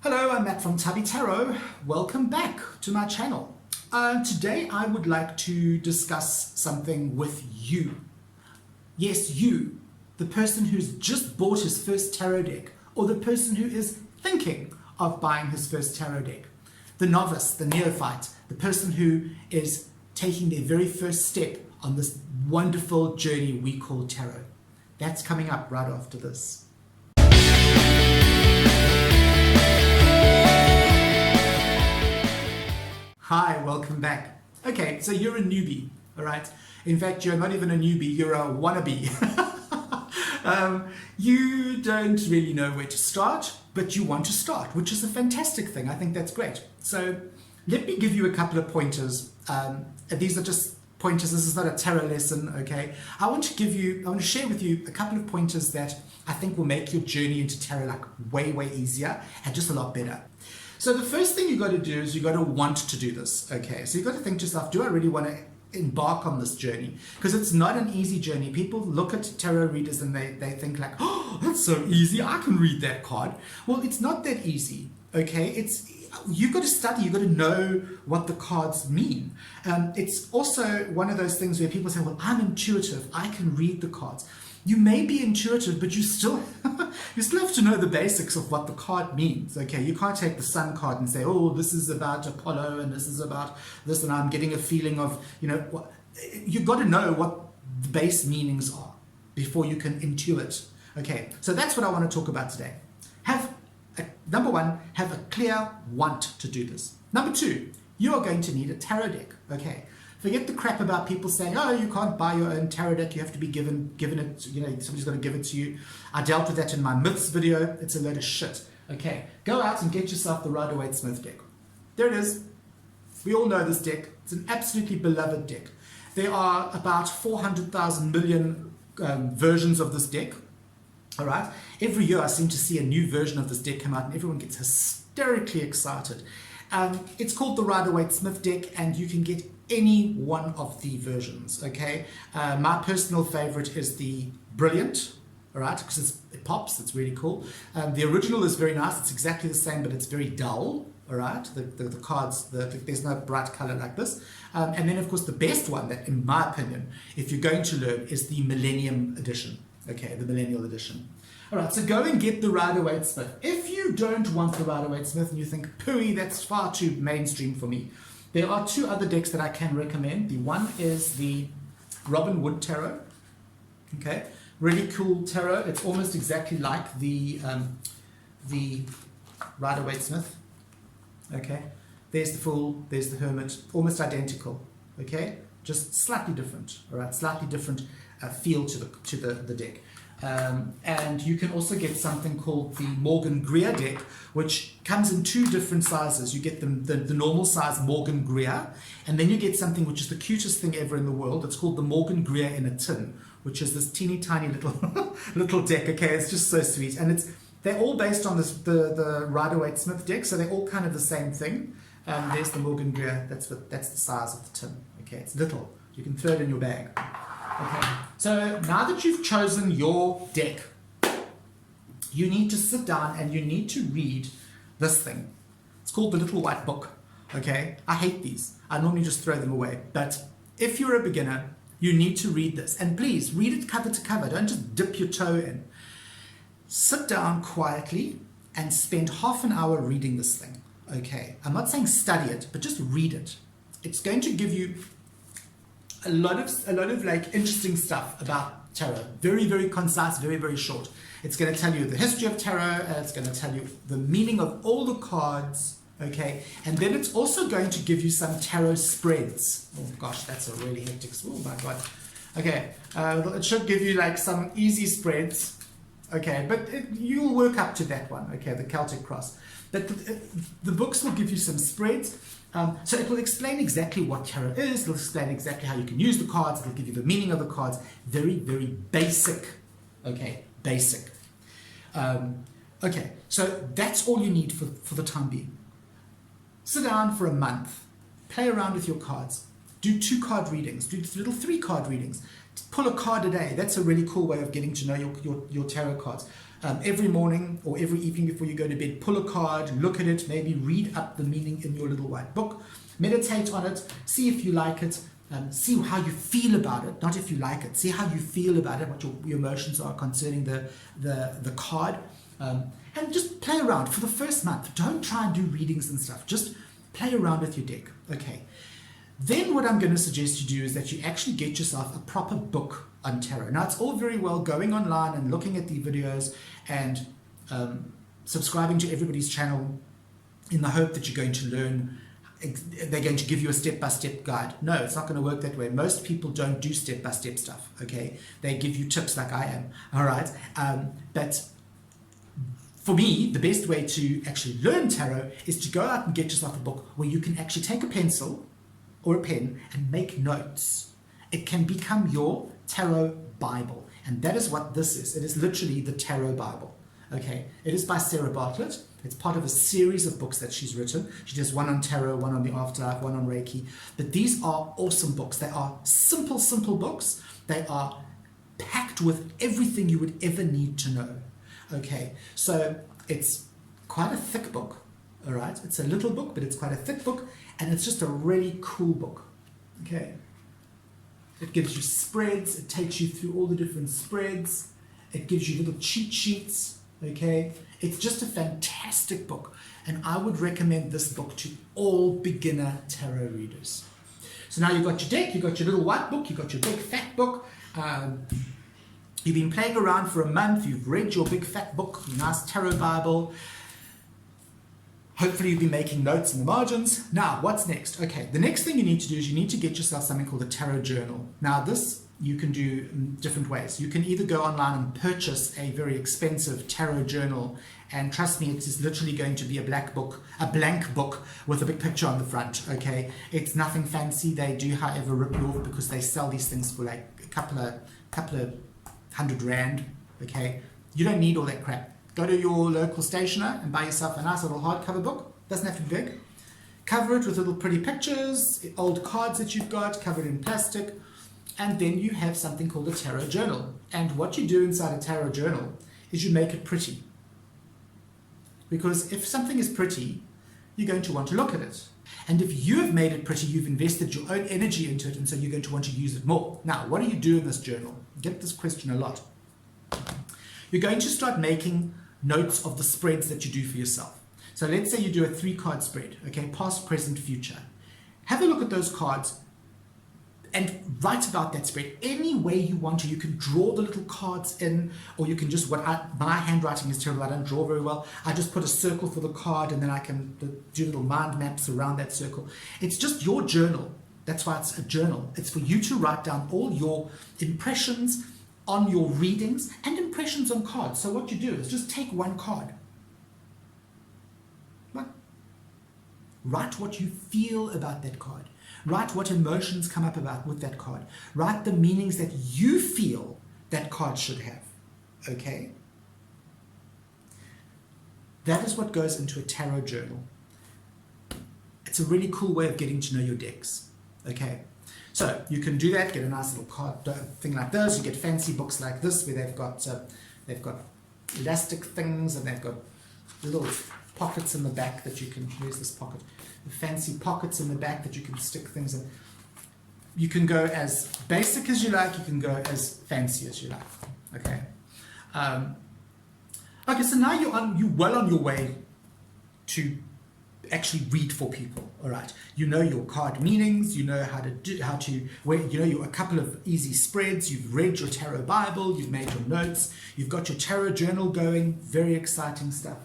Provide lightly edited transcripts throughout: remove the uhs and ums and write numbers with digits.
Hello, I'm Matt from Tubby Tarot. Welcome back to my channel. Today I would like to discuss something with you. Yes, you, the person who's just bought his first tarot deck, or the person who is thinking of buying his first tarot deck. The novice, the neophyte, the person who is taking their very first step on this wonderful journey we call tarot. That's coming up right after this. Hi, welcome back. Okay, so you're a newbie, all right? In fact, you're not even a newbie, you're a wannabe. You don't really know where to start, but you want to start, which is a fantastic thing. I think that's great. So let me give you a couple of pointers. These are just pointers. This is not a tarot lesson, okay? I want to share with you a couple of pointers that I think will make your journey into tarot like way easier and just a lot better. So the first thing you got to do is you got to want to do this, okay? So you got to think to yourself, do I really want to embark on this journey? Because it's not an easy journey. People look at tarot readers and they think like, oh, that's so easy, I can read that card. Well, it's not that easy, okay? You've got to study, you've got to know what the cards mean. It's also one of those things where people say, well, I'm intuitive, I can read the cards. You may be intuitive, but you still have to know the basics of what the card means. Okay, you can't take the Sun card and say, oh, this is about Apollo and this is about this, and I'm getting a feeling of, you've got to know what the base meanings are before you can intuit. Okay, so that's what I want to talk about today. Number one, have a clear want to do this. Number two, you are going to need a tarot deck. Okay. Forget the crap about people saying, oh, you can't buy your own tarot deck, you have to be given it, somebody's got to give it to you. I dealt with that in my myths video. It's a load of shit. Okay, go out and get yourself the Rider-Waite-Smith deck. There it is. We all know this deck. It's an absolutely beloved deck. There are about 400,000 million versions of this deck. All right. Every year I seem to see a new version of this deck come out and everyone gets hysterically excited. It's called the Rider-Waite-Smith deck, and you can get any one of the versions, okay? My personal favorite is the Brilliant, all right, because it pops, it's really cool. The original is very nice, it's exactly the same, but it's very dull, all right? The cards, there's no bright color like this. And then, of course, the best one, that, in my opinion, if you're going to learn, is the Millennium Edition, okay, the Millennial Edition. All right, so go and get the Rider-Waite-Smith. If you don't want the Rider-Waite-Smith and you think, pooey, that's far too mainstream for me, there are two other decks that I can recommend. The one is the Robin Wood Tarot. Okay, really cool tarot. It's almost exactly like the Rider-Waite-Smith. Okay, there's the Fool, there's the Hermit, almost identical. Okay, just slightly different. All right, slightly different feel to the deck. And you can also get something called the Morgan Greer deck, which comes in two different sizes. You get the normal size Morgan Greer, and then you get something which is the cutest thing ever in the world. It's called the Morgan Greer in a tin, which is this teeny tiny little deck. Okay, it's just so sweet, and they're all based on the Rider-Waite-Smith deck, so they're all kind of the same thing. There's the Morgan Greer. That's the size of the tin. Okay, it's little. You can throw it in your bag. Okay, so now that you've chosen your deck, you need to sit down and you need to read this thing. It's called the Little White Book. Okay, I hate these. I normally just throw them away. But if you're a beginner, you need to read this. And please, read it cover to cover. Don't just dip your toe in. Sit down quietly and spend half an hour reading this thing. Okay, I'm not saying study it, but just read it. It's going to give you a lot of like interesting stuff about tarot. Very concise, very short. It's going to tell you the history of tarot, it's going to tell you the meaning of all the cards, okay? And then it's also going to give you some tarot spreads. Oh gosh, that's a really hectic, oh my god. Okay, it should give you like some easy spreads, okay? But you'll work up to that one, okay, the Celtic Cross. But the books will give you some spreads. So it will explain exactly what tarot is, it'll explain exactly how you can use the cards, it'll give you the meaning of the cards. Very basic, okay, basic. Okay, so that's all you need for the time being. Sit down for a month, play around with your cards, do 2 card readings, do little 3 card readings, pull a card a day. That's a really cool way of getting to know your tarot cards. Every morning or every evening before you go to bed, pull a card, look at it, maybe read up the meaning in your little white book, meditate on it, see if you like it, see how you feel about it, not if you like it, see how you feel about it, what your emotions are concerning the card, and just play around for the first month. Don't try and do readings and stuff, just play around with your deck. Okay. Then what I'm going to suggest you do is that you actually get yourself a proper book on tarot. Now, it's all very well going online and looking at the videos and subscribing to everybody's channel in the hope that you're going to learn. They're going to give you a step-by-step guide. No, it's not going to work that way. Most people don't do step-by-step stuff, okay? They give you tips like I am, all right? But for me, the best way to actually learn tarot is to go out and get yourself a book where you can actually take a pencil or a pen and make notes. It can become your tarot Bible. And that is what this is. It is literally the tarot Bible. Okay. It is by Sarah Bartlett. It's part of a series of books that she's written. She does one on tarot, one on the afterlife, one on Reiki. But these are awesome books. They are simple books. They are packed with everything you would ever need to know. Okay. So it's quite a thick book. All right. It's a little book, but it's quite a thick book. And it's just a really cool book, okay? It gives you spreads, it takes you through all the different spreads, it gives you little cheat sheets, okay? It's just a fantastic book, and I would recommend this book to all beginner tarot readers. So now you've got your deck, you've got your little white book, you've got your big fat book, you've been playing around for a month, you've read your big fat book, your nice tarot Bible. Hopefully you'll be making notes in the margins. Now, what's next? Okay, the next thing you need to do is you need to get yourself something called a tarot journal. Now, this you can do in different ways. You can either go online and purchase a very expensive tarot journal, and trust me, it is literally going to be a blank book with a big picture on the front, okay? It's nothing fancy. They do, however, rip you off because they sell these things for like a couple of $100, okay? You don't need all that crap. Go to your local stationer and buy yourself a nice little hardcover book. Doesn't have to be big. Cover it with little pretty pictures, old cards that you've got, covered in plastic, and then you have something called a tarot journal. And what you do inside a tarot journal is you make it pretty. Because if something is pretty, you're going to want to look at it. And if you have made it pretty, you've invested your own energy into it, and so you're going to want to use it more. Now, what do you do in this journal? I get this question a lot. You're going to start making notes of the spreads that you do for yourself. So let's say you do a 3-card spread, okay, past, present, future. Have a look at those cards and write about that spread any way you want to. You can draw the little cards in, or you can just, my handwriting is terrible, I don't draw very well. I just put a circle for the card and then I can do little mind maps around that circle. It's just your journal. That's why it's a journal. It's for you to write down all your impressions on your readings and impressions on cards. So what you do is just take one card. Write what you feel about that card. Write what emotions come up about with that card. Write the meanings that you feel that card should have. Okay? That is what goes into a tarot journal. It's a really cool way of getting to know your decks. Okay? So you can do that, get a nice little card thing like this. You get fancy books like this where they've got elastic things and they've got little pockets in the back that you can, where's this pocket? The fancy pockets in the back that you can stick things in. You can go as basic as you like, you can go as fancy as you like. Okay. Okay, so now you're well on your way to actually read for people. All right, you know your card meanings, you know a couple of easy spreads, you've read your tarot Bible, you've made your notes, you've got your tarot journal going, very exciting stuff.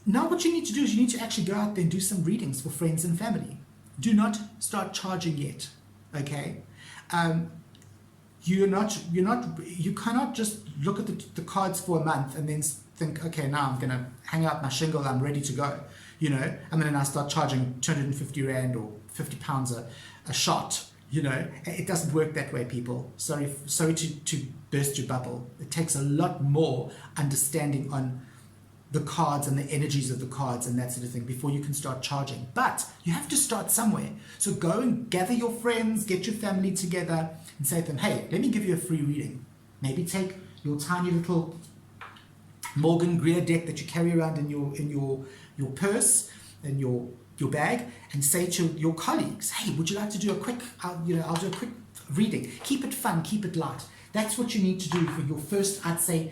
Now what you need to do is you need to actually go out there and do some readings for friends and family. Do not start charging yet, okay? You cannot just look at the cards for a month and then think, okay, now I'm going to hang out my shingle, I'm ready to go. You know, and then I start charging 250 Rand or 50 pounds a shot. You know, it doesn't work that way, people. Sorry to burst your bubble. It takes a lot more understanding on the cards and the energies of the cards and that sort of thing before you can start charging. But you have to start somewhere. So go and gather your friends, get your family together and say to them, hey, let me give you a free reading. Maybe take your tiny little Morgan Greer deck that you carry around in your purse, in your bag, and say to your colleagues, hey, would you like to do a quick, I'll do a quick reading. Keep it fun, keep it light. That's what you need to do for your first, I'd say,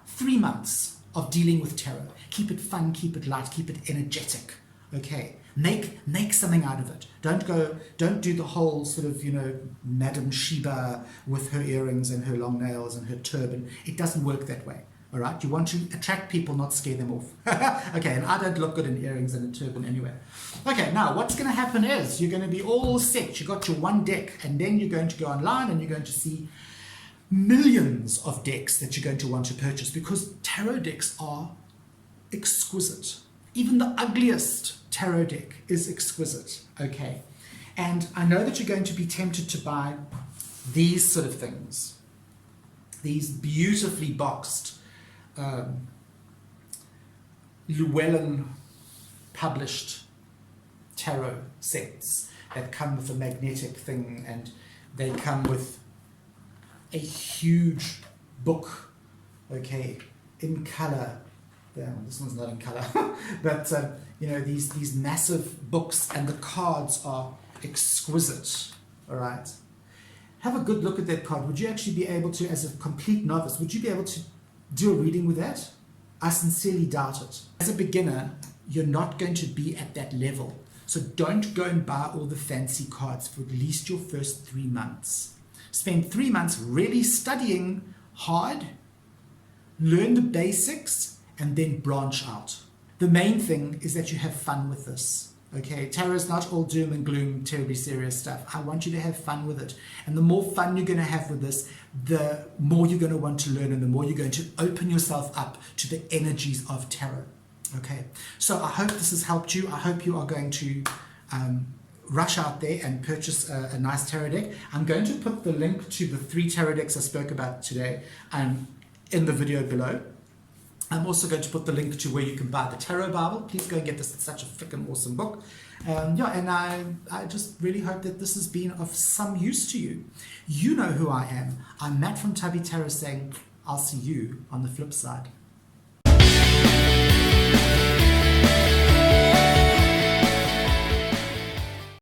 3 months of dealing with tarot. Keep it fun, keep it light, keep it energetic. Okay, make something out of it. Don't do the whole sort of, Madam Sheba with her earrings and her long nails and her turban. It doesn't work that way. All right, you want to attract people, not scare them off. Okay, and I don't look good in earrings and a turban anyway. Okay, now what's going to happen is you're going to be all set. You got your one deck, and then you're going to go online and you're going to see millions of decks that you're going to want to purchase, because tarot decks are exquisite. Even the ugliest tarot deck is exquisite. Okay, and I know that you're going to be tempted to buy these sort of things, these beautifully boxed Llewellyn published tarot sets that come with a magnetic thing, and they come with a huge book, okay, in color. Damn, this one's not in color, but these massive books, and the cards are exquisite. All right, have a good look at that card. Would you actually be able to, as a complete novice, would you be able to do a reading with that? I sincerely doubt it. As a beginner, you're not going to be at that level. So don't go and buy all the fancy cards for at least your first 3 months. Spend 3 months really studying hard, learn the basics, and then branch out. The main thing is that you have fun with this. Okay, tarot is not all doom and gloom, terribly serious stuff. I want you to have fun with it. And the more fun you're going to have with this, the more you're going to want to learn, and the more you're going to open yourself up to the energies of tarot. Okay, so I hope this has helped you. I hope you are going to rush out there and purchase a nice tarot deck. I'm going to put the link to the 3 tarot decks I spoke about today in the video below. I'm also going to put the link to where you can buy the Tarot Bible. Please go and get this. It's such a freaking awesome book. And I just really hope that this has been of some use to you. You know who I am. I'm Matt from Tubby Tarot saying, I'll see you on the flip side.